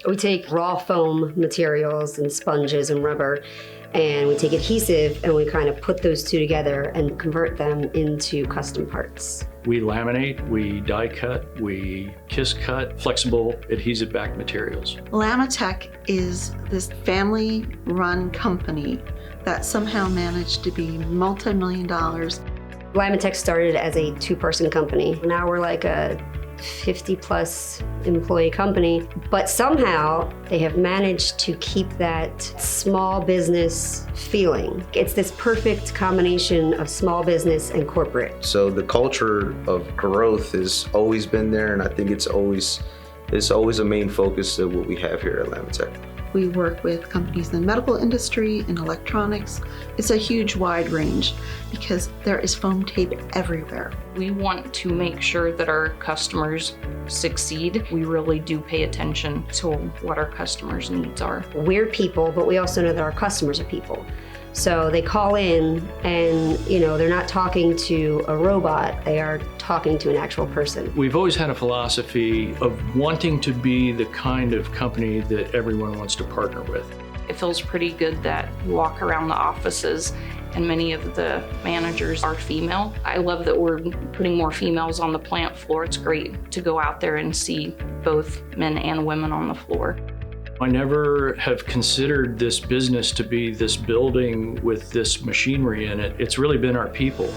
We take raw foam materials and sponges and rubber, and we take adhesive and we kind of put those two together and convert them into custom parts. We laminate, we die cut, we kiss cut, flexible adhesive-backed materials. LAMATEK is this family-run company that somehow managed to be multi-million dollars. LAMATEK started as a two-person company. Now we're like a 50-plus employee company, but somehow they have managed to keep that small business feeling. It's this perfect combination of small business and corporate. So the culture of growth has always been there, and I think it's always a main focus of what we have here at LAMATEK. We work with companies in the medical industry, in electronics. It's a huge wide range because there is foam tape everywhere. We want to make sure that our customers succeed. We really do pay attention to what our customers' needs are. We're people, but we also know that our customers are people. So they call in and, they're not talking to a robot, they are talking to an actual person. We've always had a philosophy of wanting to be the kind of company that everyone wants to partner with. It feels pretty good that you walk around the offices and many of the managers are female. I love that we're putting more females on the plant floor. It's great to go out there and see both men and women on the floor. I never have considered this business to be this building with this machinery in it. It's really been our people.